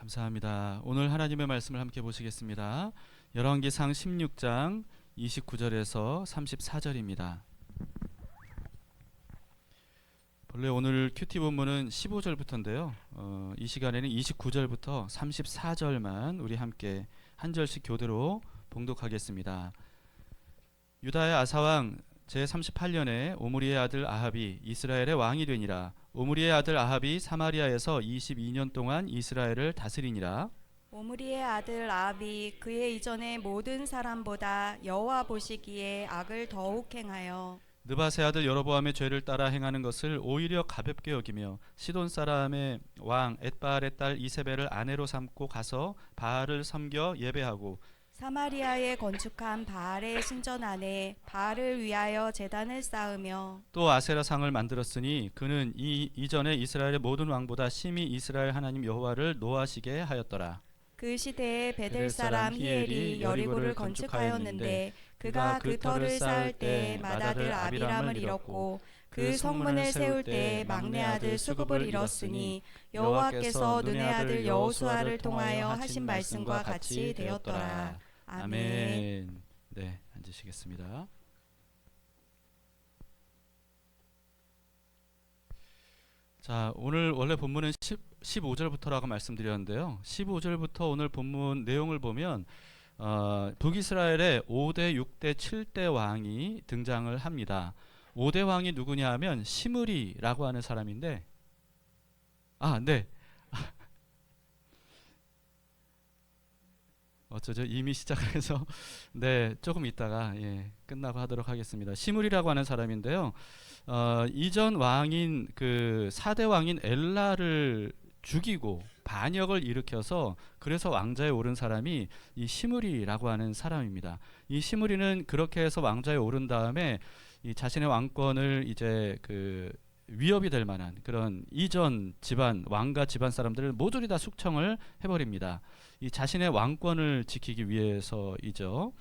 감사합니다. 오늘 하나님의 말씀을 함께 보시겠습니다. 열왕기상 16장 29절에서 34절입니다. 본래 오늘 큐티 본문은 15절부터인데요. 이 시간에는 29절부터 34절만 우리 함께 한 절씩 교대로 봉독하겠습니다. 유다의 아사왕 제38년에 오므리의 아들 아합이 이스라엘의 왕이 되니라. 오므리의 아들 아합이 사마리아에서 22년 동안 이스라엘을 다스리니라. 오므리의 아들 아합이 그의 이전의 모든 사람보다 여호와 보시기에 악을 더욱 행하여 느밧의 아들 여로보암의 죄를 따라 행하는 것을 오히려 가볍게 여기며 시돈 사람의 왕 엣바알의 딸 이세벨을 아내로 삼고 가서 바알을 섬겨 예배하고 사마리아에 건축한 바알의 신전 안에 바알을 위하여 제단을 쌓으며 또 아세라 상을 만들었으니 그는 이전에 이스라엘의 모든 왕보다 심히 이스라엘 하나님 여호와를 노하시게 하였더라. 그 시대에 베델 사람 히엘이 여리고를 건축하였는데 그가 그 터를 쌓을 때 맏아들 아비람을 잃었고 그 성문을 세울 때 막내 아들 수굽을 잃었으니 여호와께서 눈의 아들 여호수아를 통하여 하신 말씀과 같이 되었더라. 아멘. 네, 앉으시겠습니다. 자, 오늘 원래 본문은 15절부터라고 말씀드렸는데요. 15절부터 오늘 본문 내용을 보면 북이스라엘의 5대, 6대, 7대 왕이 등장을 합니다. 5대 왕이 누구냐 하면 시므리라고 하는 사람인데 네. 어쩌죠? 이미 시작해서 네, 조금 있다가 끝나고 하도록 하겠습니다. 시므리라고 하는 사람인데요. 이전 왕인 그 4대 왕인 엘라를 죽이고 반역을 일으켜서 그래서 왕좌에 오른 사람이 이 시므리라고 하는 사람입니다. 이 시므리는 그렇게 해서 왕좌에 오른 다음에 이 자신의 왕권을 이제 그 위협이 될 만한 그런 이전 집안 왕가 집안 사람들을 모조리 다 숙청을 해버립니다. 이 자신의 왕권을 지키기 위해서이죠.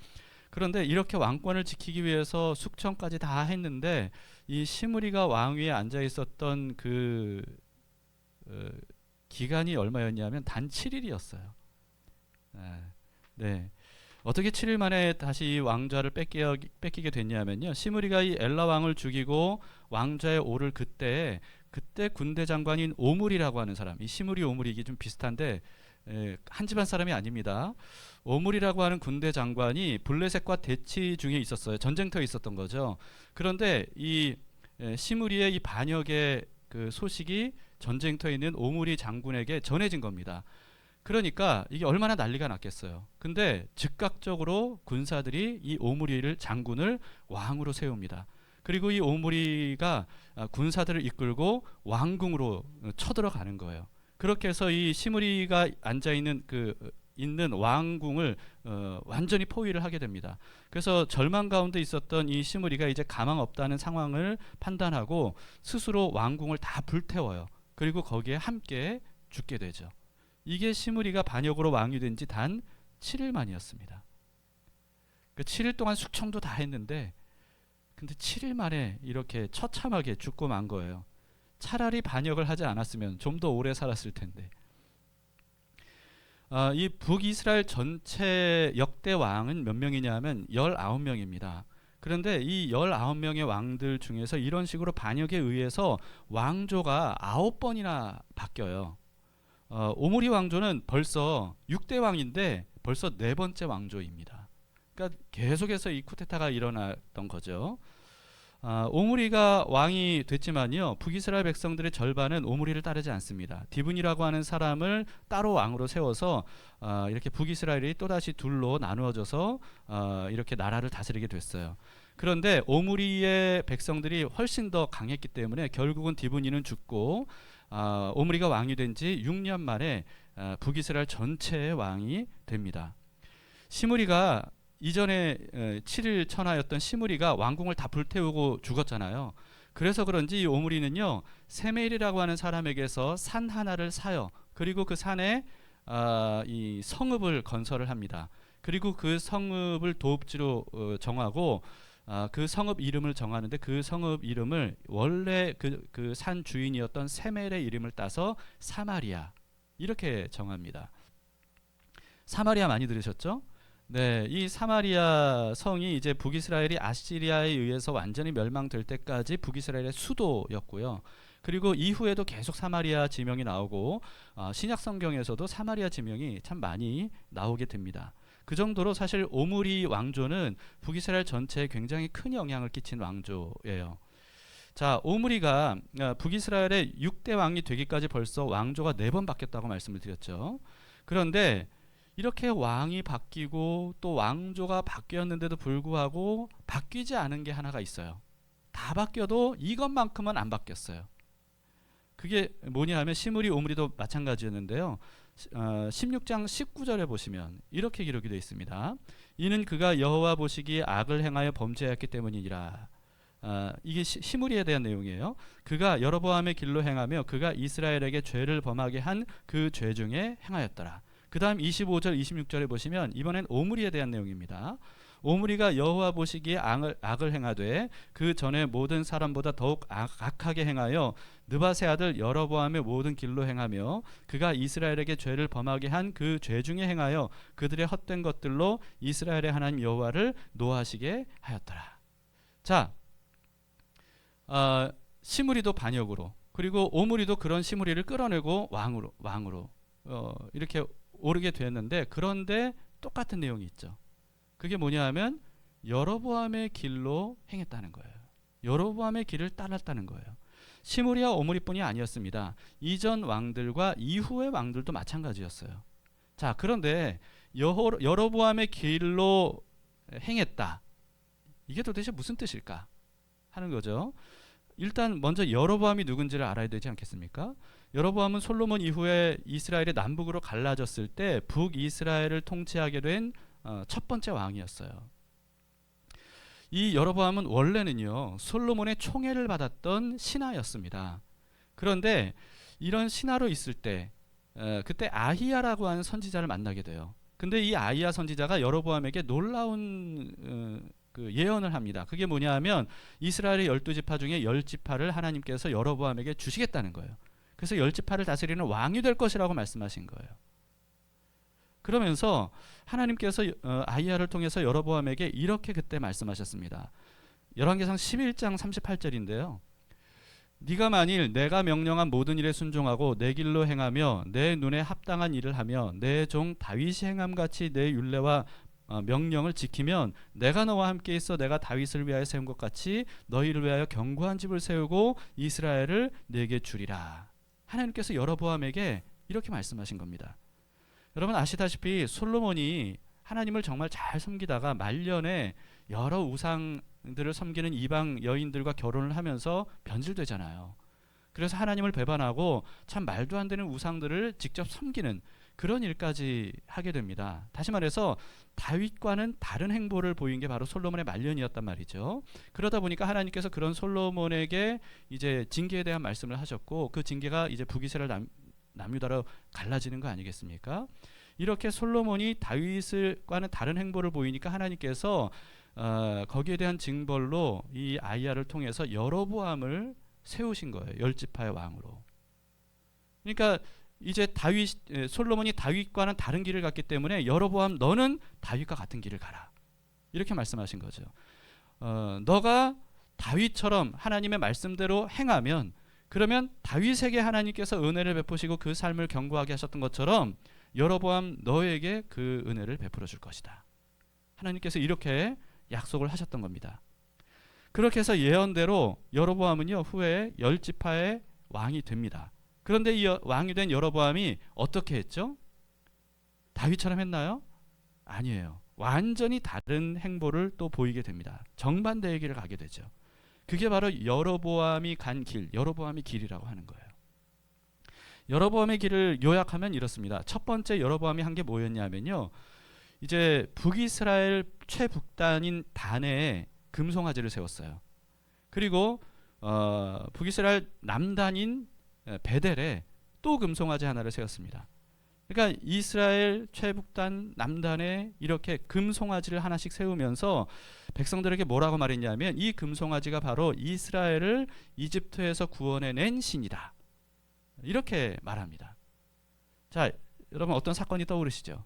그런데 이렇게 왕권을 지키기 위해서 숙청까지 다 했는데 이 시므리가 왕위에 앉아 있었던 그 기간이 얼마였냐면 단 7일이었어요. 네. 어떻게 7일 만에 다시 왕좌를 뺏기게 됐냐면요. 시므리가 이 엘라 왕을 죽이고 왕좌에 오를 그때 군대 장관인 오므리라고 하는 사람, 이 시므리 오므리 이게 좀 비슷한데 한 집안 사람이 아닙니다. 오므리라고 하는 군대 장관이 블레셋과 대치 중에 있었어요. 전쟁터에 있었던 거죠. 그런데 이 시므리의 이 반역의 그 소식이 전쟁터에 있는 오므리 장군에게 전해진 겁니다. 그러니까 이게 얼마나 난리가 났겠어요. 근데 즉각적으로 군사들이 이 오므리를 장군을 왕으로 세웁니다. 그리고 이 오므리가 군사들을 이끌고 왕궁으로 쳐들어가는 거예요. 그렇게 해서 이 시므리가 앉아 있는 있는 왕궁을 완전히 포위를 하게 됩니다. 그래서 절망 가운데 있었던 이 시므리가 이제 가망 없다는 상황을 판단하고 스스로 왕궁을 다 불태워요. 그리고 거기에 함께 죽게 되죠. 이게 시므리가 반역으로 왕이 된 지 단 7일 만이었습니다. 그 7일 동안 숙청도 다 했는데 근데 7일 만에 이렇게 처참하게 죽고 만 거예요. 차라리 반역을 하지 않았으면 좀 더 오래 살았을 텐데. 이 북이스라엘 전체 역대 왕은 몇 명이냐 하면 19명입니다. 그런데 이 19명의 왕들 중에서 이런 식으로 반역에 의해서 왕조가 9번이나 바뀌어요. 오므리 왕조는 벌써 6대 왕인데 벌써 4번째 왕조입니다. 그러니까 계속해서 이 쿠데타가 일어났던 거죠. 오므리가 왕이 됐지만요, 북이스라엘 백성들의 절반은 오므리를 따르지 않습니다. 디분이라고 하는 사람을 따로 왕으로 세워서 이렇게 북이스라엘이 또다시 둘로 나누어져서 이렇게 나라를 다스리게 됐어요. 그런데 오므리의 백성들이 훨씬 더 강했기 때문에 결국은 디분이는 죽고 오므리가 왕이 된 지 6년 만에 북이스라엘 전체의 왕이 됩니다. 시므리가 이전에 7일 천하였던 시므리가 왕궁을 다 불태우고 죽었잖아요. 그래서 그런지 이 오므리는요, 세멜이라고 하는 사람에게서 산 하나를 사요. 그리고 그 산에 이 성읍을 건설을 합니다. 그리고 그 성읍을 도읍지로 정하고 그 성읍 이름을 정하는데 그 성읍 이름을 원래 그 산 주인이었던 세멜의 이름을 따서 사마리아 이렇게 정합니다. 사마리아 많이 들으셨죠? 네, 이 사마리아 성이 이제 북이스라엘이 아시리아에 의해서 완전히 멸망될 때까지 북이스라엘의 수도였고요. 그리고 이후에도 계속 사마리아 지명이 나오고 신약 성경에서도 사마리아 지명이 참 많이 나오게 됩니다. 그 정도로 사실 오므리 왕조는 북이스라엘 전체에 굉장히 큰 영향을 끼친 왕조예요. 자, 오므리가 북이스라엘의 6대 왕이 되기까지 벌써 왕조가 4번 바뀌었다고 말씀을 드렸죠. 그런데 이렇게 왕이 바뀌고 또 왕조가 바뀌었는데도 불구하고 바뀌지 않은 게 하나가 있어요. 다 바뀌어도 이것만큼은 안 바뀌었어요. 그게 뭐냐 하면 시므리 오므리도 마찬가지였는데요. 16장 19절에 보시면 이렇게 기록이 되어 있습니다. 이는 그가 여호와 보시기에 악을 행하여 범죄하였기 때문이니라. 이게 시므리에 대한 내용이에요. 그가 여로보암의 길로 행하며 그가 이스라엘에게 죄를 범하게 한 그 죄 중에 행하였더라. 그 다음 25절 26절에 보시면 이번엔 오므리에 대한 내용입니다. 오므리가 여호와 보시기에 악을 행하되 그 전에 모든 사람보다 더욱 악하게 행하여 느밧의 아들 여로보암의 모든 길로 행하며 그가 이스라엘에게 죄를 범하게 한 그 죄 중에 행하여 그들의 헛된 것들로 이스라엘의 하나님 여호와를 노하시게 하였더라. 자, 시므리도 반역으로 그리고 오므리도 그런 시므리를 끌어내고 왕으로 이렇게 오르게 되었는데 그런데 똑같은 내용이 있죠. 그게 뭐냐 하면 여로보암의 길로 행했다는 거예요. 여로보암의 길을 따랐다는 거예요. 시므리와 오므리뿐이 아니었습니다. 이전 왕들과 이후의 왕들도 마찬가지였어요. 자, 그런데 여로보암의 길로 행했다. 이게 도대체 무슨 뜻일까 하는 거죠. 일단 먼저 여로보암이 누군지를 알아야 되지 않겠습니까? 여로보암은 솔로몬 이후에 이스라엘이 남북으로 갈라졌을 때 북이스라엘을 통치하게 된 첫 번째 왕이었어요. 이 여로보암은 원래는요 솔로몬의 총애를 받았던 신하였습니다. 그런데 이런 신하로 있을 때 그때 아히야라고 하는 선지자를 만나게 돼요. 근데 이 아히야 선지자가 여로보암에게 놀라운 그 예언을 합니다. 그게 뭐냐 하면 이스라엘의 12지파 중에 10지파를 하나님께서 여로보암에게 주시겠다는 거예요. 그래서 10지파를 다스리는 왕이 될 것이라고 말씀하신 거예요. 그러면서 하나님께서 아히야를 통해서 여로보암에게 이렇게 그때 말씀하셨습니다. 열왕기상 11장 38절인데요. 네가 만일 내가 명령한 모든 일에 순종하고 내 길로 행하며 내 눈에 합당한 일을 하며 내 종 다윗이 행함같이 내 율례와 명령을 지키면 내가 너와 함께 있어 내가 다윗을 위하여 세운 것 같이 너희를 위하여 견고한 집을 세우고 이스라엘을 내게 주리라. 하나님께서 여로보암에게 이렇게 말씀하신 겁니다. 여러분 아시다시피 솔로몬이 하나님을 정말 잘 섬기다가 말년에 여러 우상들을 섬기는 이방 여인들과 결혼을 하면서 변질되잖아요. 그래서 하나님을 배반하고 참 말도 안 되는 우상들을 직접 섬기는 그런 일까지 하게 됩니다. 다시 말해서 다윗과는 다른 행보를 보인 게 바로 솔로몬의 말년이었단 말이죠. 그러다 보니까 하나님께서 그런 솔로몬에게 이제 징계에 대한 말씀을 하셨고 그 징계가 이제 북이스라엘 남유다로 갈라지는 거 아니겠습니까? 이렇게 솔로몬이 다윗과는 다른 행보를 보이니까 하나님께서 거기에 대한 징벌로 이 아히야를 통해서 여로보암을 세우신 거예요. 10지파의 왕으로. 그러니까 이제 솔로몬이 다윗과는 다른 길을 갔기 때문에 여로보암 너는 다윗과 같은 길을 가라. 이렇게 말씀하신 거죠. 너가 다윗처럼 하나님의 말씀대로 행하면 그러면 다윗에게 하나님께서 은혜를 베푸시고 그 삶을 견고하게 하셨던 것처럼 여로보암 너에게 그 은혜를 베풀어 줄 것이다. 하나님께서 이렇게 약속을 하셨던 겁니다. 그렇게 해서 예언대로 여로보암은요 후에 10지파의 왕이 됩니다. 그런데 이 왕이 된 여로보암이 어떻게 했죠? 다윗처럼 했나요? 아니에요. 완전히 다른 행보를 또 보이게 됩니다. 정반대의 길을 가게 되죠. 그게 바로 여로보암이 간 길, 여로보암의 길이라고 하는 거예요. 여로보암의 길을 요약하면 이렇습니다. 첫 번째 여로보암이 한 게 뭐였냐면요. 이제 북이스라엘 최북단인 단에 금송아지를 세웠어요. 그리고 북이스라엘 남단인 베델에 또 금송아지 하나를 세웠습니다. 그러니까 이스라엘 최북단 남단에 이렇게 금송아지를 하나씩 세우면서 백성들에게 뭐라고 말했냐면 이 금송아지가 바로 이스라엘을 이집트에서 구원해낸 신이다. 이렇게 말합니다. 자, 여러분 어떤 사건이 떠오르시죠?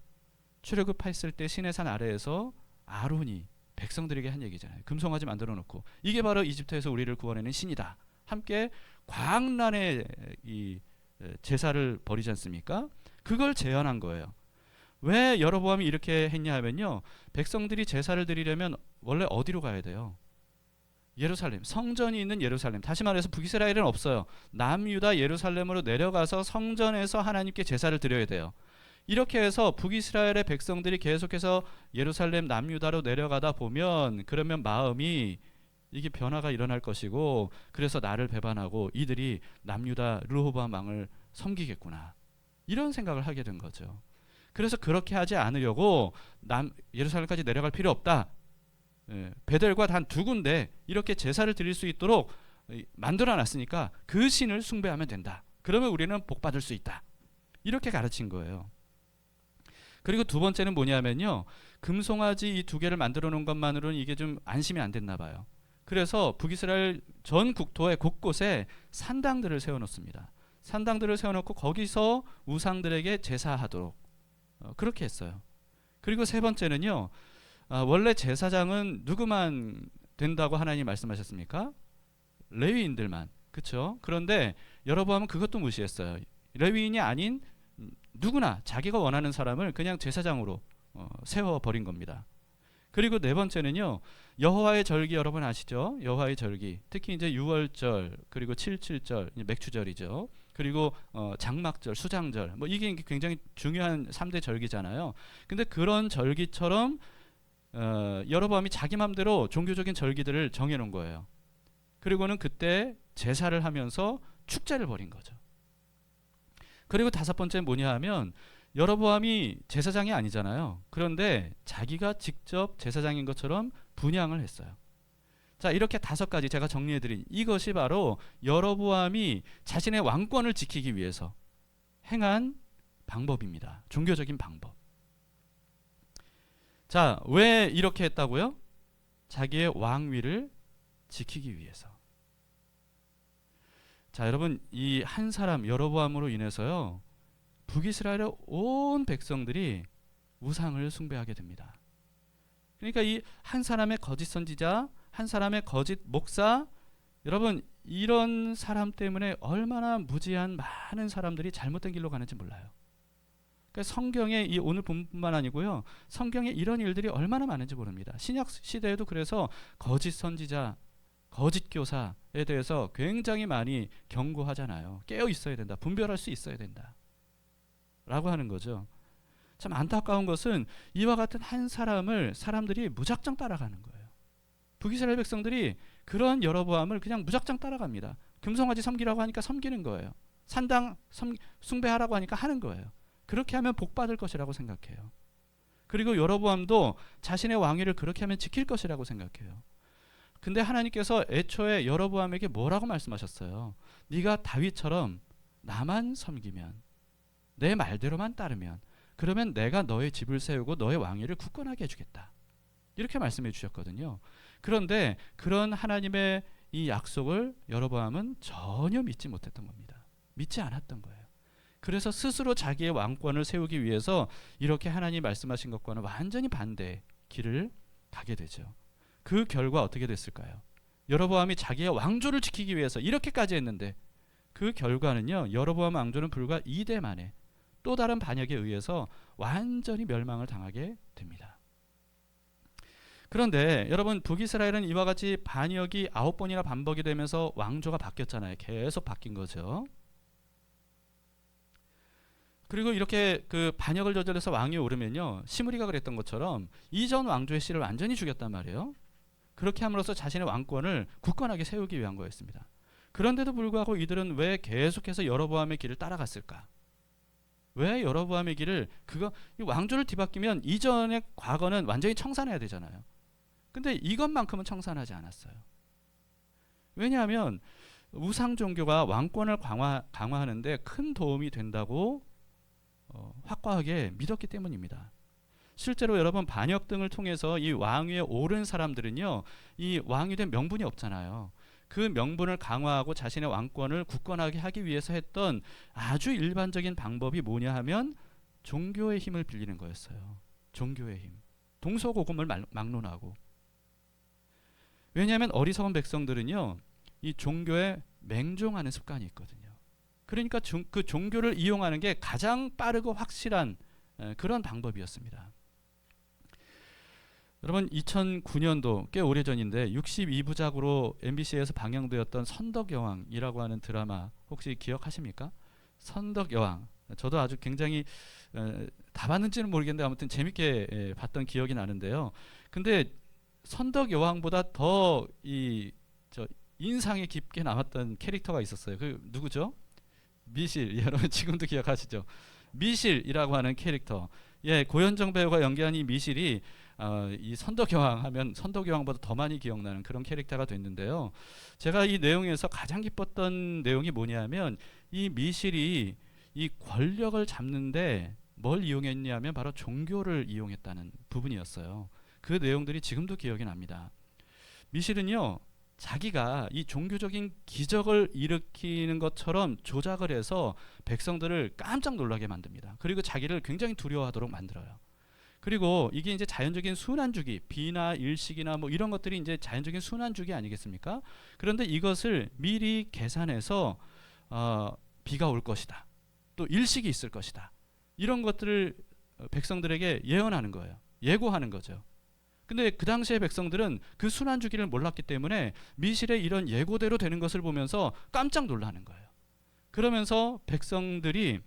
출애굽했을 때 시내산 아래에서 아론이 백성들에게 한 얘기잖아요. 금송아지 만들어 놓고 이게 바로 이집트에서 우리를 구원해낸 신이다. 함께 광란의 이 제사를 벌이지 않습니까? 그걸 재현한 거예요. 왜 여로보암이 이렇게 했냐 하면요. 백성들이 제사를 드리려면 원래 어디로 가야 돼요? 예루살렘, 성전이 있는 예루살렘. 다시 말해서 북이스라엘은 없어요. 남유다 예루살렘으로 내려가서 성전에서 하나님께 제사를 드려야 돼요. 이렇게 해서 북이스라엘의 백성들이 계속해서 예루살렘 남유다로 내려가다 보면 그러면 마음이 이게 변화가 일어날 것이고 그래서 나를 배반하고 이들이 남유다 르호보암 왕을 섬기겠구나. 이런 생각을 하게 된 거죠. 그래서 그렇게 하지 않으려고 예루살렘까지 내려갈 필요 없다. 베델과 단 2군데 이렇게 제사를 드릴 수 있도록 만들어 놨으니까 그 신을 숭배하면 된다. 그러면 우리는 복 받을 수 있다. 이렇게 가르친 거예요. 그리고 두 번째는 뭐냐면요. 금송아지 이 2개를 만들어 놓은 것만으로는 이게 좀 안심이 안 됐나 봐요. 그래서 북이스라엘 전 국토의 곳곳에 산당들을 세워놓습니다. 산당들을 세워놓고 거기서 우상들에게 제사하도록 그렇게 했어요. 그리고 세 번째는요. 원래 제사장은 누구만 된다고 하나님 말씀하셨습니까? 레위인들만. 그렇죠? 그런데 여로보암은 그것도 무시했어요. 레위인이 아닌 누구나 자기가 원하는 사람을 그냥 제사장으로 세워버린 겁니다. 그리고 네 번째는요. 여호와의 절기 여러분 아시죠? 여호와의 절기. 특히 이제 6월절 그리고 7.7절 맥추절이죠. 그리고 장막절, 수장절 뭐 이게 굉장히 중요한 3대 절기잖아요. 근데 그런 절기처럼 여로보암이 자기 맘대로 종교적인 절기들을 정해놓은 거예요. 그리고는 그때 제사를 하면서 축제를 벌인 거죠. 그리고 5번째는 뭐냐 하면 여로보암이 제사장이 아니잖아요. 그런데 자기가 직접 제사장인 것처럼 분향을 했어요. 자, 이렇게 5가지 제가 정리해드린 이것이 바로 여로보암이 자신의 왕권을 지키기 위해서 행한 방법입니다. 종교적인 방법. 자, 왜 이렇게 했다고요? 자기의 왕위를 지키기 위해서. 자, 여러분 이 한 사람 여로보암으로 인해서요. 북이스라엘의 온 백성들이 우상을 숭배하게 됩니다. 그러니까 이 한 사람의 거짓 선지자, 한 사람의 거짓 목사, 여러분 이런 사람 때문에 얼마나 무지한 많은 사람들이 잘못된 길로 가는지 몰라요. 그러니까 성경에 이 오늘 본뿐만 아니고요. 성경에 이런 일들이 얼마나 많은지 모릅니다. 신약 시대에도 그래서 거짓 선지자, 거짓 교사에 대해서 굉장히 많이 경고하잖아요. 깨어 있어야 된다. 분별할 수 있어야 된다. 라고 하는 거죠. 참 안타까운 것은 이와 같은 한 사람을 사람들이 무작정 따라가는 거예요. 북이스라엘 백성들이 그런 여로보암을 그냥 무작정 따라갑니다. 금송아지 섬기라고 하니까 섬기는 거예요. 산당 숭배하라고 하니까 하는 거예요. 그렇게 하면 복 받을 것이라고 생각해요. 그리고 여로보암도 자신의 왕위를 그렇게 하면 지킬 것이라고 생각해요. 근데 하나님께서 애초에 여로보암에게 뭐라고 말씀하셨어요? 네가 다윗처럼 나만 섬기면, 내 말대로만 따르면, 그러면 내가 너의 집을 세우고 너의 왕위를 굳건하게 해주겠다. 이렇게 말씀해 주셨거든요. 그런데 그런 하나님의 이 약속을 여로보암은 전혀 믿지 못했던 겁니다. 믿지 않았던 거예요. 그래서 스스로 자기의 왕권을 세우기 위해서 이렇게 하나님이 말씀하신 것과는 완전히 반대의 길을 가게 되죠. 그 결과 어떻게 됐을까요? 여로보암이 자기의 왕조를 지키기 위해서 이렇게까지 했는데 그 결과는요. 여로보암 왕조는 불과 2대 만에 또 다른 반역에 의해서 완전히 멸망을 당하게 됩니다. 그런데 여러분 북이스라엘은 이와 같이 반역이 9번이나 반복이 되면서 왕조가 바뀌었잖아요. 계속 바뀐 거죠. 그리고 이렇게 그 반역을 저질러서 왕위에 오르면요. 시므리가 그랬던 것처럼 이전 왕조의 씨를 완전히 죽였단 말이에요. 그렇게 함으로써 자신의 왕권을 굳건하게 세우기 위한 거였습니다. 그런데도 불구하고 이들은 왜 계속해서 여로보암의 길을 따라갔을까? 왜 여로보암의 길을 이 왕조를 뒤바뀌면 이전의 과거는 완전히 청산해야 되잖아요. 근데 이것만큼은 청산하지 않았어요. 왜냐하면 우상 종교가 왕권을 강화하는데 큰 도움이 된다고 확고하게 믿었기 때문입니다. 실제로 여러분 반역 등을 통해서 이 왕위에 오른 사람들은요, 이 왕이 된 명분이 없잖아요. 그 명분을 강화하고 자신의 왕권을 굳건하게 하기 위해서 했던 아주 일반적인 방법이 뭐냐 하면 종교의 힘을 빌리는 거였어요. 종교의 힘. 동서고금을 막론하고. 왜냐하면 어리석은 백성들은요, 이 종교에 맹종하는 습관이 있거든요. 그러니까 그 종교를 이용하는 게 가장 빠르고 확실한 그런 방법이었습니다. 여러분 2009년도 꽤 오래전인데 62부작으로 MBC에서 방영되었던 선덕여왕이라고 하는 드라마 혹시 기억하십니까? 선덕여왕. 저도 아주 굉장히 다 봤는지는 모르겠는데 아무튼 재밌게 봤던 기억이 나는데요. 근데 선덕여왕보다 더 인상이 깊게 남았던 캐릭터가 있었어요. 그 누구죠? 미실. 여러분 지금도 기억하시죠? 미실이라고 하는 캐릭터. 예, 고현정 배우가 연기한 이 미실이 이 선덕여왕 하면 선덕여왕보다 더 많이 기억나는 그런 캐릭터가 됐는데요. 제가 이 내용에서 가장 기뻤던 내용이 뭐냐면 이 미실이 이 권력을 잡는데 뭘 이용했냐면 바로 종교를 이용했다는 부분이었어요. 그 내용들이 지금도 기억이 납니다. 미실은요, 자기가 이 종교적인 기적을 일으키는 것처럼 조작을 해서 백성들을 깜짝 놀라게 만듭니다. 그리고 자기를 굉장히 두려워하도록 만들어요. 그리고 이게 이제 자연적인 순환주기, 비나 일식이나 뭐 이런 것들이 이제 자연적인 순환주기 아니겠습니까? 그런데 이것을 미리 계산해서 비가 올 것이다. 또 일식이 있을 것이다. 이런 것들을 백성들에게 예언하는 거예요. 예고하는 거죠. 근데 그 당시의 백성들은 그 순환주기를 몰랐기 때문에 미실의 이런 예고대로 되는 것을 보면서 깜짝 놀라는 거예요. 그러면서 백성들이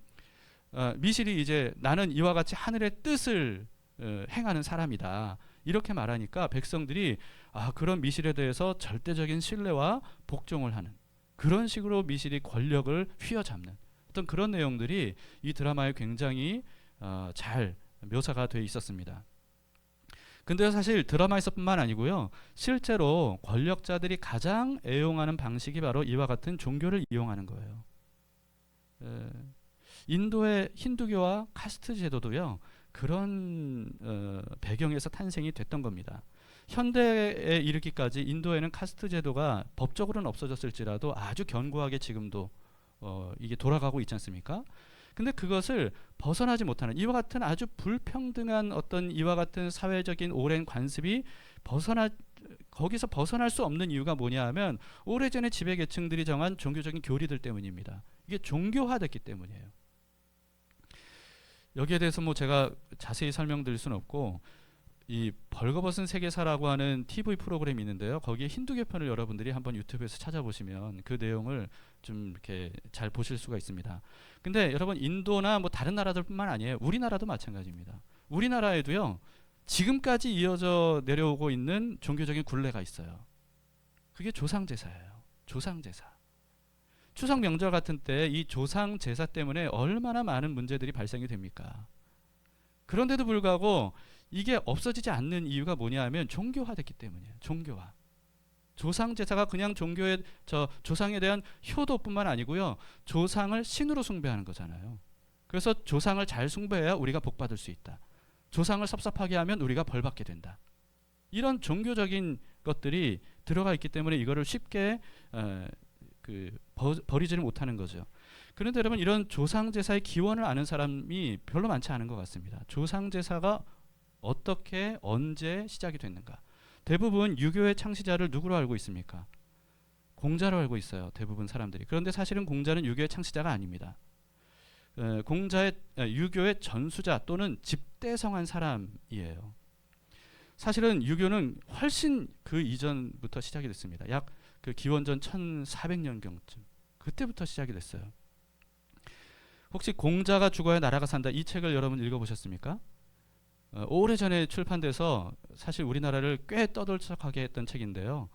미실이 이제 나는 이와 같이 하늘의 뜻을 행하는 사람이다. 이렇게 말하니까 백성들이 그런 미실에 대해서 절대적인 신뢰와 복종을 하는 그런 식으로 미실이 권력을 휘어잡는 어떤 그런 내용들이 이 드라마에 굉장히 잘 묘사가 돼 있었습니다. 근데 사실 드라마에서뿐만 아니고요. 실제로 권력자들이 가장 애용하는 방식이 바로 이와 같은 종교를 이용하는 거예요. 인도의 힌두교와 카스트 제도도요. 그런 배경에서 탄생이 됐던 겁니다. 현대에 이르기까지 인도에는 카스트 제도가 법적으로는 없어졌을지라도 아주 견고하게 지금도 이게 돌아가고 있지 않습니까? 근데 그것을 벗어나지 못하는 이와 같은 아주 불평등한 어떤 이와 같은 사회적인 오랜 관습이 거기서 벗어날 수 없는 이유가 뭐냐 하면 오래전에 지배계층들이 정한 종교적인 교리들 때문입니다. 이게 종교화됐기 때문이에요. 여기에 대해서 뭐 제가 자세히 설명드릴 수는 없고 이 벌거벗은 세계사라고 하는 TV 프로그램이 있는데요. 거기에 힌두교 편을 여러분들이 한번 유튜브에서 찾아보시면 그 내용을 좀 이렇게 잘 보실 수가 있습니다. 근데 여러분 인도나 뭐 다른 나라들뿐만 아니에요. 우리나라도 마찬가지입니다. 우리나라에도요. 지금까지 이어져 내려오고 있는 종교적인 굴레가 있어요. 그게 조상제사예요. 조상제사. 추석 명절 같은 때 이 조상제사 때문에 얼마나 많은 문제들이 발생이 됩니까? 그런데도 불구하고 이게 없어지지 않는 이유가 뭐냐 하면 종교화됐기 때문이에요. 종교화. 조상제사가 그냥 종교의 조상에 대한 효도뿐만 아니고요. 조상을 신으로 숭배하는 거잖아요. 그래서 조상을 잘 숭배해야 우리가 복받을 수 있다. 조상을 섭섭하게 하면 우리가 벌받게 된다. 이런 종교적인 것들이 들어가 있기 때문에 이거를 쉽게 버리지를 못하는 거죠. 그런데 여러분 이런 조상제사의 기원을 아는 사람이 별로 많지 않은 것 같습니다. 조상제사가 어떻게 언제 시작이 됐는가? 대부분 유교의 창시자를 누구로 알고 있습니까? 공자로 알고 있어요. 대부분 사람들이. 그런데 사실은 공자는 유교의 창시자가 아닙니다. 유교의 전수자 또는 집대성한 사람이에요. 사실은 유교는 훨씬 그 이전부터 시작이 됐습니다. 약 그 기원전 1400년경쯤 그때부터 시작이 됐어요. 혹시 공자가 죽어야 나라가 산다 이 책을 여러분 읽어보셨습니까? 오래전에 출판돼서 사실 우리나라를 꽤 떠들썩하게 했던 책인데요.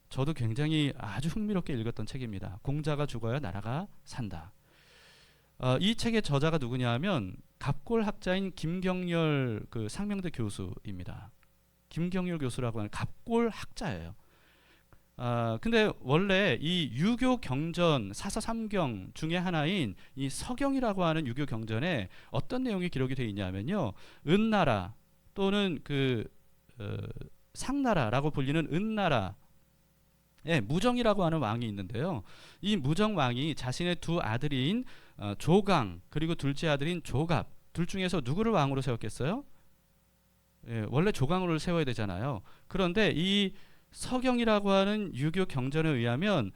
저도 굉장히 아주 흥미롭게 읽었던 책입니다. 공자가 죽어야 나라가 산다. 이 책의 저자가 누구냐 하면 갑골학자인 김경렬 그 상명대 교수입니다. 김경렬 교수라고 하는 갑골학자예요. 근데 원래 이 유교 경전 사서삼경 중에 하나인 이 서경이라고 하는 유교 경전에 어떤 내용이 기록이 되어 있냐면요. 은나라 또는 상나라라고 불리는 은나라 무정이라고 하는 왕이 있는데요. 이 무정 왕이 자신의 두 아들인 조강 그리고 둘째 아들인 조갑 둘 중에서 누구를 왕으로 세웠겠어요? 원래 조강을 세워야 되잖아요. 그런데 이 서경이라고 하는 유교 경전에 의하면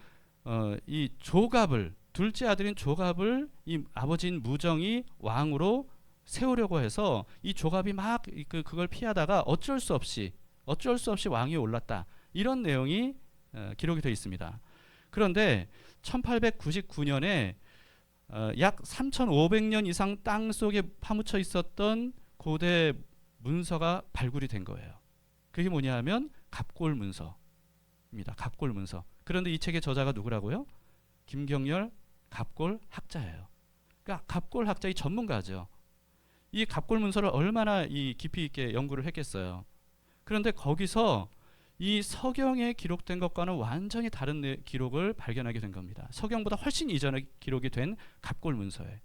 이 조갑을 둘째 아들인 조갑을 이 아버지인 무정이 왕으로 세우려고 해서 이 조갑이 막 그걸 피하다가 어쩔 수 없이 왕이 올랐다. 이런 내용이 기록이 되어 있습니다. 그런데 1899년에 약 3,500년 이상 땅 속에 파묻혀 있었던 고대 문서가 발굴이 된 거예요. 그게 뭐냐 하면 갑골 문서입니다. 갑골 문서. 그런데 이 책의 저자가 누구라고요? 김경열 갑골 학자예요. 그러니까 갑골 학자의 전문가죠. 이 갑골 문서를 얼마나 이 깊이 있게 연구를 했겠어요. 그런데 거기서 이 서경에 기록된 것과는 완전히 다른 기록을 발견하게 된 겁니다. 서경보다 훨씬 이전에 기록이 된 갑골 문서에.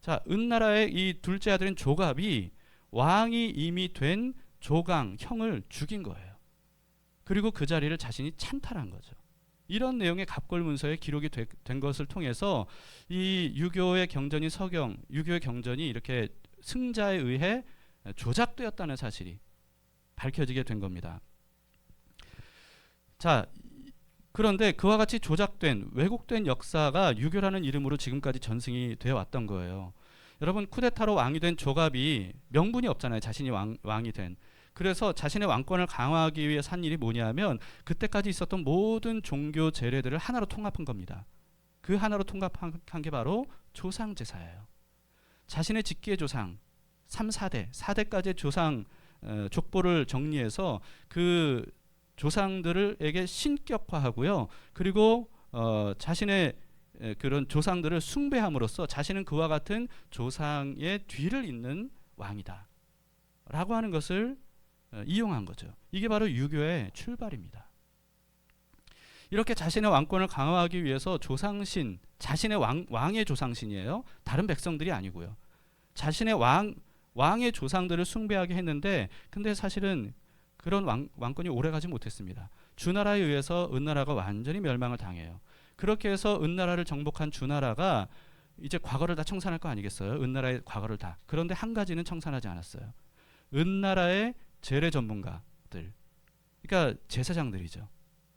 자, 은나라의 이 둘째 아들인 조갑이 왕이 이미 된 조강 형을 죽인 거예요. 그리고 그 자리를 자신이 찬탈한 거죠. 이런 내용의 갑골 문서에 기록이 된 것을 통해서 이 유교의 경전이 유교의 경전이 이렇게 승자에 의해 조작되었다는 사실이 밝혀지게 된 겁니다. 자, 그런데 그와 같이 조작된 왜곡된 역사가 유교라는 이름으로 지금까지 전승이 되어 왔던 거예요. 여러분, 쿠데타로 왕이 된 조갑이 명분이 없잖아요. 자신이 왕이 된. 그래서 자신의 왕권을 강화하기 위해 산 일이 뭐냐면 그때까지 있었던 모든 종교 제례들을 하나로 통합한 겁니다. 그 하나로 통합한 게 바로 조상제사예요. 자신의 직계 조상 3, 4대까지의 조상 족보를 정리해서 그 조상들에게 신격화하고요. 그리고 자신의 그런 조상들을 숭배함으로써 자신은 그와 같은 조상의 뒤를 잇는 왕이다 라고 하는 것을 이용한 거죠. 이게 바로 유교의 출발입니다. 이렇게 자신의 왕권을 강화하기 위해서 조상신, 자신의 왕의 조상신이에요. 다른 백성들이 아니고요. 자신의 왕의 조상들을 숭배하게 했는데 근데 사실은 그런 왕권이 오래가지 못했습니다. 주나라에 의해서 은나라가 완전히 멸망을 당해요. 그렇게 해서 은나라를 정복한 주나라가 이제 과거를 다 청산할 거 아니겠어요? 은나라의 과거를 다. 그런데 한 가지는 청산하지 않았어요. 은나라의 제례 전문가들, 그러니까 제사장들이죠.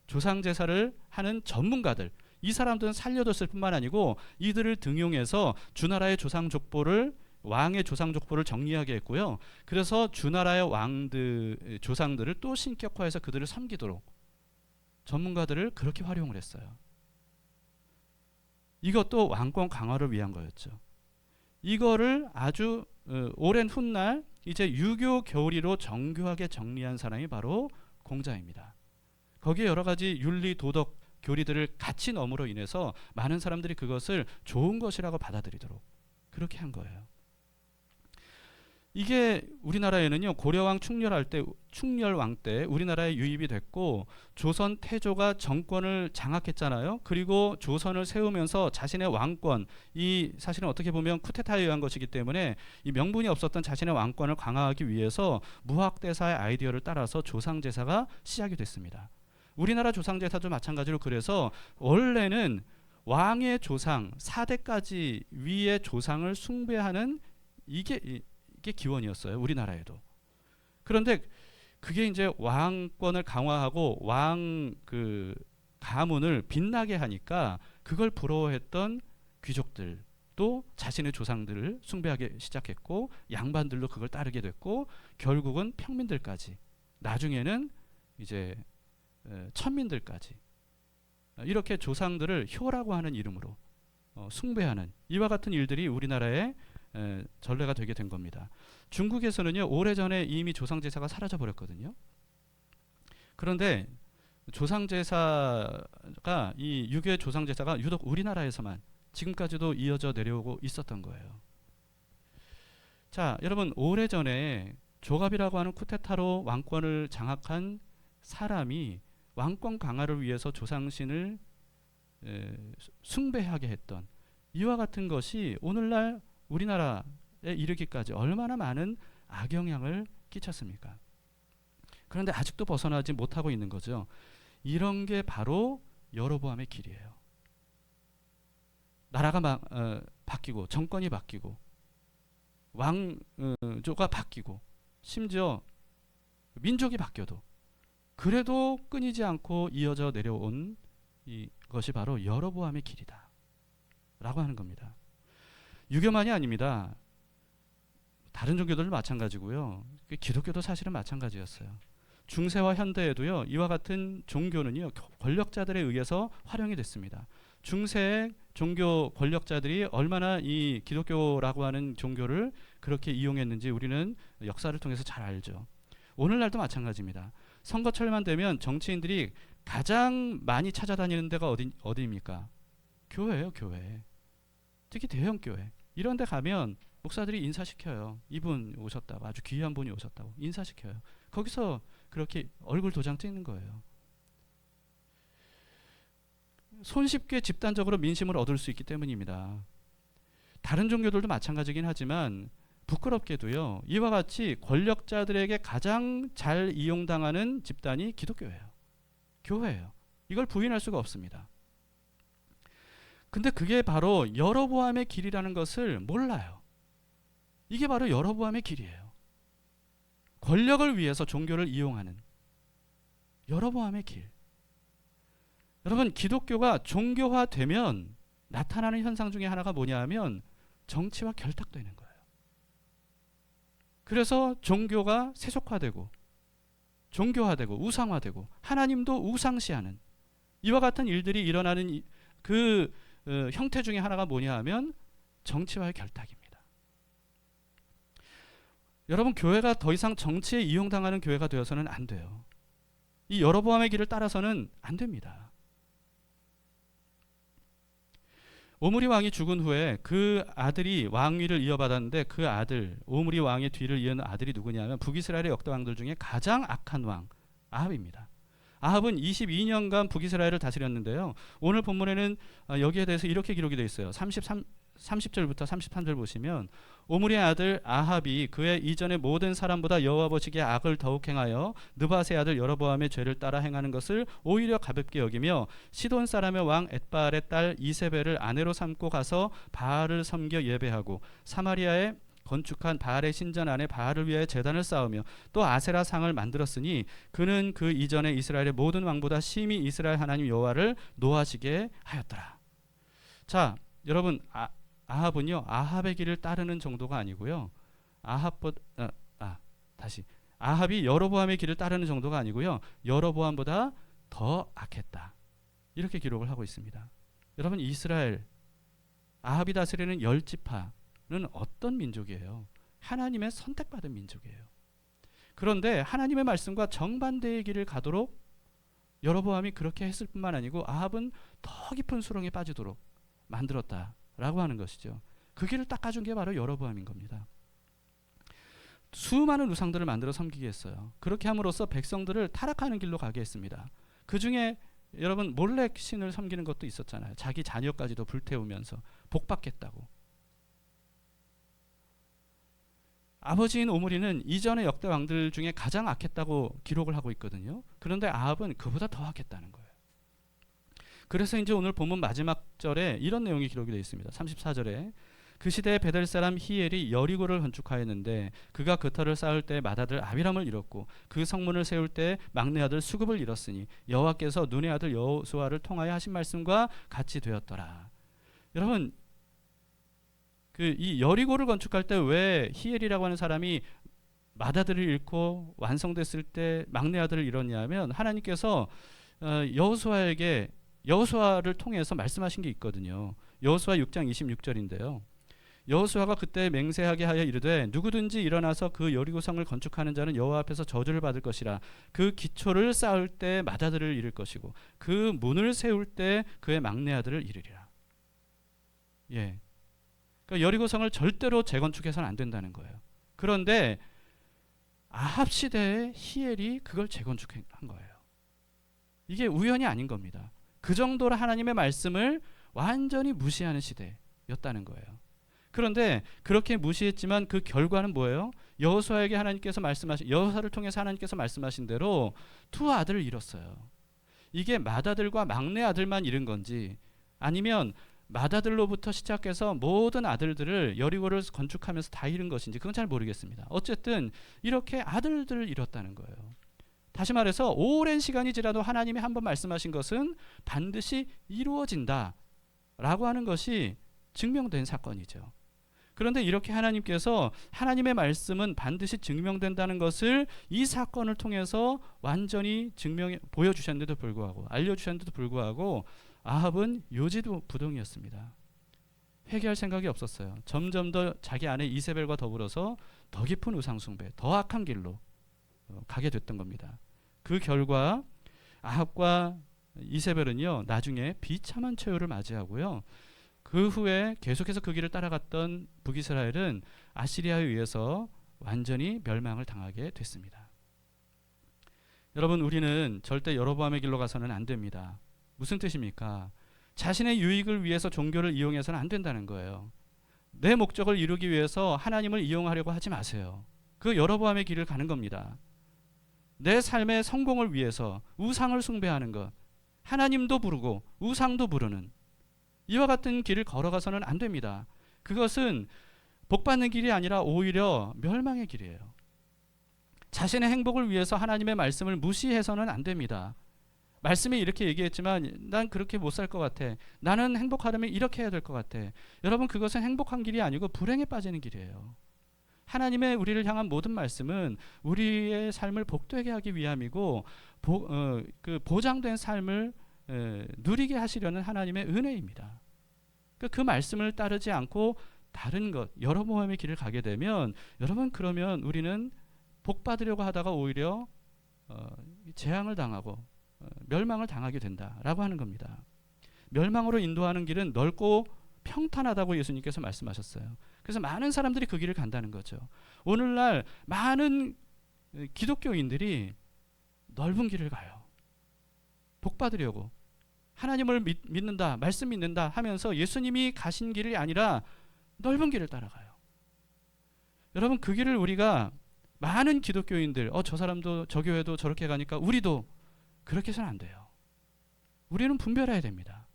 조상 제사를 하는 전문가들. 이 사람들은 살려뒀을 뿐만 아니고 이들을 등용해서 주나라의 조상 족보를 왕의 조상 족보를 정리하게 했고요. 그래서 주나라의 조상들을 또 신격화해서 그들을 섬기도록 전문가들을 그렇게 활용을 했어요. 이것도 왕권 강화를 위한 거였죠. 이거를 아주 오랜 훗날 이제 유교 교리로 정교하게 정리한 사람이 바로 공자입니다. 거기에 여러 가지 윤리 도덕 교리들을 같이 넣음으로 인해서 많은 사람들이 그것을 좋은 것이라고 받아들이도록 그렇게 한 거예요. 이게 우리나라에는요, 고려왕 충렬왕 때 우리나라에 유입이 됐고 조선 태조가 정권을 장악했잖아요. 그리고 조선을 세우면서 자신의 왕권, 이 사실은 어떻게 보면 쿠데타에 의한 것이기 때문에 이 명분이 없었던 자신의 왕권을 강화하기 위해서 무학대사의 아이디어를 따라서 조상제사가 시작이 됐습니다. 우리나라 조상제사도 마찬가지로 그래서 원래는 왕의 조상 4대까지 위의 조상을 숭배하는 이게 기원이었어요. 우리나라에도. 그런데 그게 이제 왕권을 강화하고 왕 그 가문을 빛나게 하니까 그걸 부러워했던 귀족들도 자신의 조상들을 숭배하기 시작했고 양반들도 그걸 따르게 됐고 결국은 평민들까지 나중에는 이제 천민들까지 이렇게 조상들을 효라고 하는 이름으로 숭배하는 이와 같은 일들이 우리나라에 전례가 되게 된 겁니다. 중국에서는요, 오래전에 이미 조상제사가 사라져 버렸거든요. 그런데 조상제사가 이 유교의 조상제사가 유독 우리나라에서만 지금까지도 이어져 내려오고 있었던 거예요. 자, 여러분, 오래전에 조갑이라고 하는 쿠데타로 왕권을 장악한 사람이 왕권 강화를 위해서 조상신을 숭배하게 했던 이와 같은 것이 오늘날 우리나라에 이르기까지 얼마나 많은 악영향을 끼쳤습니까? 그런데 아직도 벗어나지 못하고 있는 거죠. 이런 게 바로 여로보암의 길이에요. 나라가 바뀌고 정권이 바뀌고 왕조가 바뀌고 심지어 민족이 바뀌어도 그래도 끊이지 않고 이어져 내려온 이것이 바로 여로보암의 길이다 라고 하는 겁니다. 유교만이 아닙니다. 다른 종교들도 마찬가지고요. 기독교도 사실은 마찬가지였어요. 중세와 현대에도요, 이와 같은 종교는요, 권력자들에 의해서 활용이 됐습니다. 중세의 종교 권력자들이 얼마나 이 기독교라고 하는 종교를 그렇게 이용했는지 우리는 역사를 통해서 잘 알죠. 오늘날도 마찬가지입니다. 선거철만 되면 정치인들이 가장 많이 찾아다니는 데가 어디입니까? 교회예요, 교회. 특히 대형 교회. 이런 데 가면 목사들이 인사시켜요. 이분 오셨다고, 아주 귀한 분이 오셨다고 인사시켜요. 거기서 그렇게 얼굴 도장 찍는 거예요. 손쉽게 집단적으로 민심을 얻을 수 있기 때문입니다. 다른 종교들도 마찬가지긴 하지만 부끄럽게도요, 이와 같이 권력자들에게 가장 잘 이용당하는 집단이 기독교예요. 교회예요. 이걸 부인할 수가 없습니다. 근데 그게 바로 여로보암의 길이라는 것을 몰라요. 이게 바로 여로보암의 길이에요. 권력을 위해서 종교를 이용하는 여로보암의 길. 여러분, 기독교가 종교화되면 나타나는 현상 중에 하나가 뭐냐 하면 정치와 결탁되는 거예요. 그래서 종교가 세속화되고 종교화되고 우상화되고 하나님도 우상시하는 이와 같은 일들이 일어나는 그 형태 중에 하나가 뭐냐 하면 정치와의 결탁입니다. 여러분, 교회가 더 이상 정치에 이용당하는 교회가 되어서는 안 돼요. 이 여로보암의 길을 따라서는 안 됩니다. 오므리 왕이 죽은 후에 그 아들이 왕위를 이어받았는데 그 아들, 오므리 왕의 뒤를 이은 아들이 누구냐면 북이스라엘의 역대 왕들 중에 가장 악한 왕 아합입니다. 아합은 22년간 북이스라엘을 다스렸는데요. 오늘 본문에는 여기에 대해서 이렇게 기록이 되어 있어요. 30절부터 33절 보시면 오므리의 아들 아합이 그의 이전의 모든 사람보다 여호와 보시기에 악을 더욱 행하여 느밧의 아들 여로보암의 죄를 따라 행하는 것을 오히려 가볍게 여기며 시돈 사람의 왕 엣바알의 딸 이세벨을 아내로 삼고 가서 바알을 섬겨 예배하고 사마리아에 건축한 바알의 신전 안에 바알을 위하여 제단을 쌓으며 또 아세라 상을 만들었으니 그는 그 이전에 이스라엘의 모든 왕보다 심히 이스라엘 하나님 여호와를 노하시게 하였더라. 자, 여러분, 아합은요, 아합의 길을 따르는 정도가 아니고요. 아합이 여로보암의 길을 따르는 정도가 아니고요. 여로보암보다 더 악했다. 이렇게 기록을 하고 있습니다. 여러분, 이스라엘 아합이 다스리는 10지파는 어떤 민족이에요? 하나님의 선택받은 민족이에요. 그런데 하나님의 말씀과 정반대의 길을 가도록 여로보암이 그렇게 했을 뿐만 아니고 아합은 더 깊은 수렁에 빠지도록 만들었다라고 하는 것이죠. 그 길을 닦아준 게 바로 여로보암인 겁니다. 수많은 우상들을 만들어 섬기게 했어요. 그렇게 함으로써 백성들을 타락하는 길로 가게 했습니다. 그 중에 여러분, 몰렉 신을 섬기는 것도 있었잖아요. 자기 자녀까지도 불태우면서 복받겠다고. 아버지인 오므리는 이전의 역대 왕들 중에 가장 악했다고 기록을 하고 있거든요. 그런데 아합은 그보다 더 악했다는 거예요. 그래서 이제 오늘 본문 마지막 절에 이런 내용이 기록이 되어 있습니다. 34절에 그 시대에 베델 사람 히엘이 여리고를 건축하였는데 그가 그 터를 쌓을 때 맏아들 아비람을 잃었고 그 성문을 세울 때 막내 아들 수급을 잃었으니 여호와께서 눈의 아들 여호수아를 통하여 하신 말씀과 같이 되었더라. 여러분, 이 여리고를 건축할 때 왜 히엘이라고 하는 사람이 맏아들을 잃고 완성됐을 때 막내 아들을 잃었냐 하면 하나님께서 여호수아를 통해서 말씀하신 게 있거든요. 여호수아 6장 26절인데요. 여호수아가 그때 맹세하게 하여 이르되 누구든지 일어나서 그 여리고성을 건축하는 자는 여호와 앞에서 저주를 받을 것이라. 그 기초를 쌓을 때 맏아들을 잃을 것이고 그 문을 세울 때 그의 막내 아들을 잃으리라. 예. 그러니까 여리고성을 절대로 재건축해서는 안 된다는 거예요. 그런데 아합 시대에 히엘이 그걸 재건축한 거예요. 이게 우연이 아닌 겁니다. 그 정도로 하나님의 말씀을 완전히 무시하는 시대였다는 거예요. 그런데 그렇게 무시했지만 그 결과는 뭐예요? 여호수아를 통해서 하나님께서 말씀하신 대로 두 아들을 잃었어요. 이게 맏아들과 막내 아들만 잃은 건지 아니면 맏아들로부터 시작해서 모든 아들들을 여리고를 건축하면서 다 잃은 것인지 그건 잘 모르겠습니다. 어쨌든 이렇게 아들들을 잃었다는 거예요. 다시 말해서 오랜 시간이 지나도 하나님이 한번 말씀하신 것은 반드시 이루어진다 라고 하는 것이 증명된 사건이죠. 그런데 이렇게 하나님께서 하나님의 말씀은 반드시 증명된다는 것을 이 사건을 통해서 완전히 보여주셨는데도 불구하고 알려주셨는데도 불구하고 아합은 요지부동이었습니다. 회개할 생각이 없었어요. 점점 더 자기 아내 이세벨과 더불어서 더 깊은 우상숭배, 더 악한 길로 가게 됐던 겁니다. 그 결과 아합과 이세벨은요 나중에 비참한 최후를 맞이하고요. 그 후에 계속해서 그 길을 따라갔던 북이스라엘은 아시리아에 의해서 완전히 멸망을 당하게 됐습니다. 여러분, 우리는 절대 여로보암의 길로 가서는 안 됩니다. 무슨 뜻입니까? 자신의 유익을 위해서 종교를 이용해서는 안 된다는 거예요. 내 목적을 이루기 위해서 하나님을 이용하려고 하지 마세요. 그 여로보암의 길을 가는 겁니다. 내 삶의 성공을 위해서 우상을 숭배하는 것, 하나님도 부르고 우상도 부르는 이와 같은 길을 걸어가서는 안 됩니다. 그것은 복받는 길이 아니라 오히려 멸망의 길이에요. 자신의 행복을 위해서 하나님의 말씀을 무시해서는 안 됩니다. 말씀이 이렇게 얘기했지만 난 그렇게 못 살 것 같아. 나는 행복하려면 이렇게 해야 될 것 같아. 여러분, 그것은 행복한 길이 아니고 불행에 빠지는 길이에요. 하나님의 우리를 향한 모든 말씀은 우리의 삶을 복되게 하기 위함이고 그 보장된 삶을 누리게 하시려는 하나님의 은혜입니다. 그 말씀을 따르지 않고 다른 것, 여로보암의 길을 가게 되면 여러분, 그러면 우리는 복 받으려고 하다가 오히려 재앙을 당하고 멸망을 당하게 된다라고 하는 겁니다. 멸망으로 인도하는 길은 넓고 평탄하다고 예수님께서 말씀하셨어요. 그래서 많은 사람들이 그 길을 간다는 거죠. 오늘날 많은 기독교인들이 넓은 길을 가요. 복 받으려고. 하나님을 믿는다, 말씀 믿는다 하면서 예수님이 가신 길이 아니라 넓은 길을 따라가요. 여러분, 그 길을 우리가 많은 기독교인들, 저 사람도 저 교회도 저렇게 가니까 우리도 그렇게 해서는 안 돼요. 우리는 분별해야 됩니다.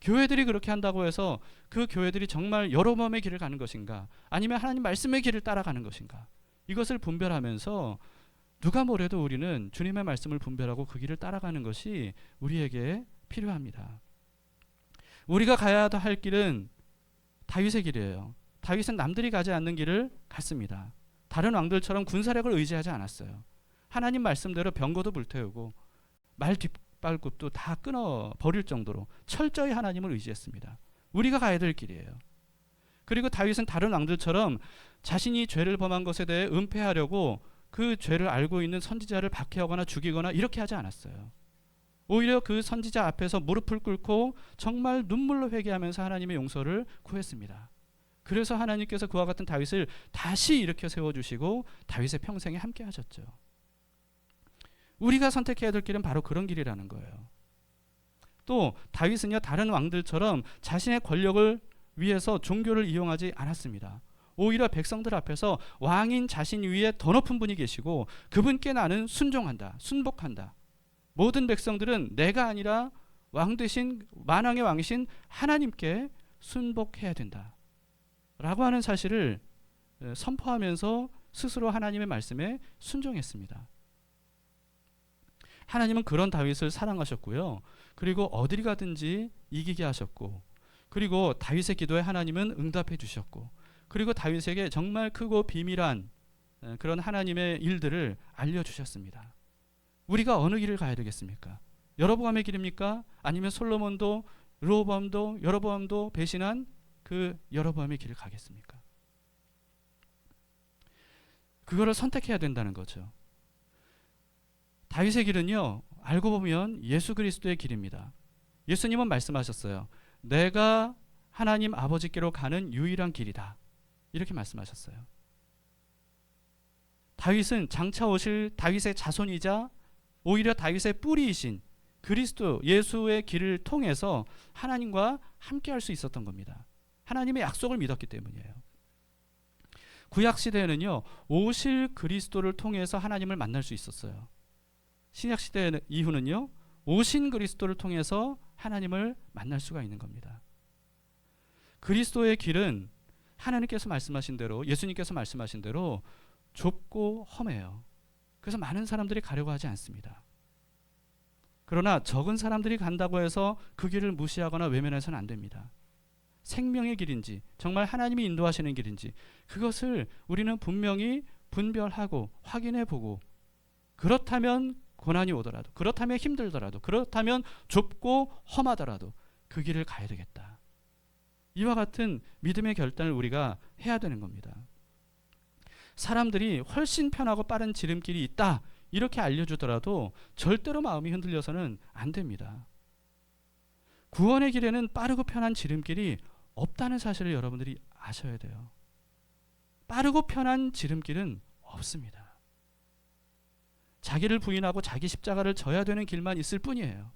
교회들이 그렇게 한다고 해서 그 교회들이 정말 여로보암의 길을 가는 것인가, 아니면 하나님 말씀의 길을 따라가는 것인가, 이것을 분별하면서 누가 뭐래도 우리는 주님의 말씀을 분별하고 그 길을 따라가는 것이 우리에게 필요합니다. 우리가 가야 할 길은 다윗의 길이에요. 다윗은 남들이 가지 않는 길을 갔습니다. 다른 왕들처럼 군사력을 의지하지 않았어요. 하나님 말씀대로 병거도 불태우고 말 뒷발굽도 다 끊어 버릴 정도로 철저히 하나님을 의지했습니다. 우리가 가야 될 길이에요. 그리고 다윗은 다른 왕들처럼 자신이 죄를 범한 것에 대해 은폐하려고 그 죄를 알고 있는 선지자를 박해하거나 죽이거나 이렇게 하지 않았어요. 오히려 그 선지자 앞에서 무릎을 꿇고 정말 눈물로 회개하면서 하나님의 용서를 구했습니다. 그래서 하나님께서 그와 같은 다윗을 다시 일으켜 세워주시고 다윗의 평생에 함께 하셨죠. 우리가 선택해야 될 길은 바로 그런 길이라는 거예요. 또 다윗은요, 다른 왕들처럼 자신의 권력을 위해서 종교를 이용하지 않았습니다. 오히려 백성들 앞에서 왕인 자신 위에 더 높은 분이 계시고 그분께 나는 순종한다, 순복한다. 모든 백성들은 내가 아니라 왕 되신 만왕의 왕이신 하나님께 순복해야 된다 라고 하는 사실을 선포하면서 스스로 하나님의 말씀에 순종했습니다. 하나님은 그런 다윗을 사랑하셨고요. 그리고 어딜 가든지 이기게 하셨고, 그리고 다윗의 기도에 하나님은 응답해 주셨고, 그리고 다윗에게 정말 크고 비밀한 그런 하나님의 일들을 알려주셨습니다. 우리가 어느 길을 가야 되겠습니까? 여로보암의 길입니까? 아니면 솔로몬도 르호보암도 여로보암도 배신한 그 여로보암의 길을 가겠습니까? 그거를 선택해야 된다는 거죠. 다윗의 길은요, 알고 보면 예수 그리스도의 길입니다. 예수님은 말씀하셨어요. 내가 하나님 아버지께로 가는 유일한 길이다. 이렇게 말씀하셨어요. 다윗은 장차 오실 다윗의 자손이자 오히려 다윗의 뿌리이신 그리스도 예수의 길을 통해서 하나님과 함께 할 수 있었던 겁니다. 하나님의 약속을 믿었기 때문이에요. 구약 시대에는요, 오실 그리스도를 통해서 하나님을 만날 수 있었어요. 신약 시대 이후는요, 오신 그리스도를 통해서 하나님을 만날 수가 있는 겁니다. 그리스도의 길은 하나님께서 말씀하신 대로, 예수님께서 말씀하신 대로 좁고 험해요. 그래서 많은 사람들이 가려고 하지 않습니다. 그러나 적은 사람들이 간다고 해서 그 길을 무시하거나 외면해서는 안 됩니다. 생명의 길인지 정말 하나님이 인도하시는 길인지 그것을 우리는 분명히 분별하고 확인해보고, 그렇다면 고난이 오더라도, 그렇다면 힘들더라도, 그렇다면 좁고 험하더라도 그 길을 가야 되겠다. 이와 같은 믿음의 결단을 우리가 해야 되는 겁니다. 사람들이 훨씬 편하고 빠른 지름길이 있다 이렇게 알려주더라도 절대로 마음이 흔들려서는 안 됩니다. 구원의 길에는 빠르고 편한 지름길이 없다는 사실을 여러분들이 아셔야 돼요. 빠르고 편한 지름길은 없습니다. 자기를 부인하고 자기 십자가를 져야 되는 길만 있을 뿐이에요.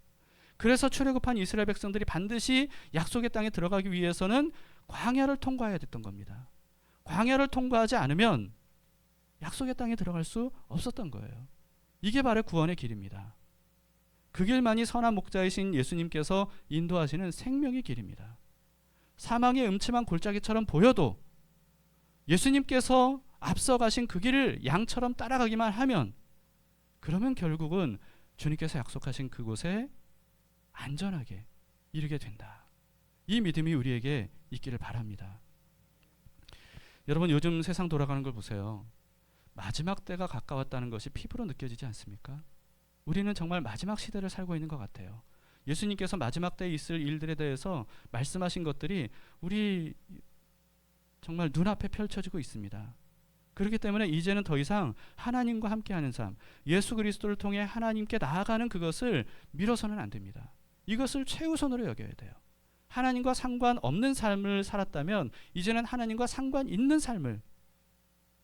그래서 출애굽한 이스라엘 백성들이 반드시 약속의 땅에 들어가기 위해서는 광야를 통과해야 됐던 겁니다. 광야를 통과하지 않으면 약속의 땅에 들어갈 수 없었던 거예요. 이게 바로 구원의 길입니다. 그 길만이 선한 목자이신 예수님께서 인도하시는 생명의 길입니다. 사망의 음침한 골짜기처럼 보여도 예수님께서 앞서가신 그 길을 양처럼 따라가기만 하면, 그러면 결국은 주님께서 약속하신 그곳에 안전하게 이르게 된다. 이 믿음이 우리에게 있기를 바랍니다. 여러분, 요즘 세상 돌아가는 걸 보세요. 마지막 때가 가까웠다는 것이 피부로 느껴지지 않습니까? 우리는 정말 마지막 시대를 살고 있는 것 같아요. 예수님께서 마지막 때에 있을 일들에 대해서 말씀하신 것들이 우리 정말 눈앞에 펼쳐지고 있습니다. 그렇기 때문에 이제는 더 이상 하나님과 함께하는 삶, 예수 그리스도를 통해 하나님께 나아가는 그것을 미뤄서는 안 됩니다. 이것을 최우선으로 여겨야 돼요. 하나님과 상관없는 삶을 살았다면 이제는 하나님과 상관 있는 삶을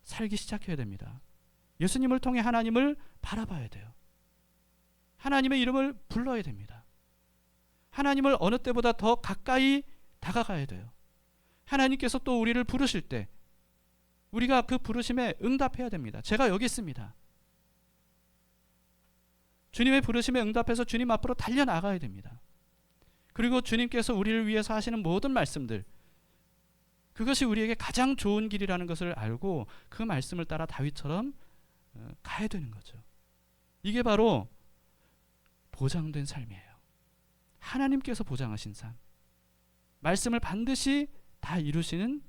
살기 시작해야 됩니다. 예수님을 통해 하나님을 바라봐야 돼요. 하나님의 이름을 불러야 됩니다. 하나님을 어느 때보다 더 가까이 다가가야 돼요. 하나님께서 또 우리를 부르실 때 우리가 그 부르심에 응답해야 됩니다. 제가 여기 있습니다. 주님의 부르심에 응답해서 주님 앞으로 달려나가야 됩니다. 그리고 주님께서 우리를 위해서 하시는 모든 말씀들, 그것이 우리에게 가장 좋은 길이라는 것을 알고 그 말씀을 따라 다윗처럼 가야 되는 거죠. 이게 바로 보장된 삶이에요. 하나님께서 보장하신 삶, 말씀을 반드시 다 이루시는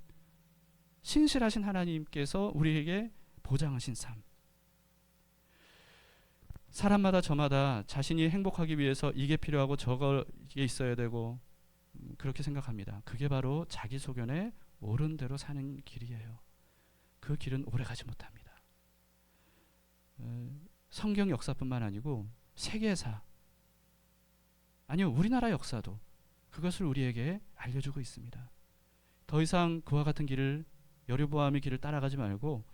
신실하신 하나님께서 우리에게 보장하신 삶. 사람마다 저마다 자신이 행복하기 위해서 이게 필요하고 저게 있어야 되고 그렇게 생각합니다. 그게 바로 자기 소견에 옳은 대로 사는 길이에요. 그 길은 오래 가지 못합니다. 성경 역사뿐만 아니고 세계사, 아니요 우리나라 역사도 그것을 우리에게 알려주고 있습니다. 더 이상 그와 같은 길을, 여로보암의 길을 따라가지 말고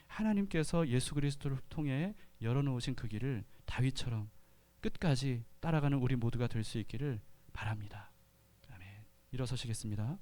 하나님께서 예수 그리스도를 통해 열어놓으신 그 길을 다윗처럼 끝까지 따라가는 우리 모두가 될 수 있기를 바랍니다. 아멘. 일어서시겠습니다.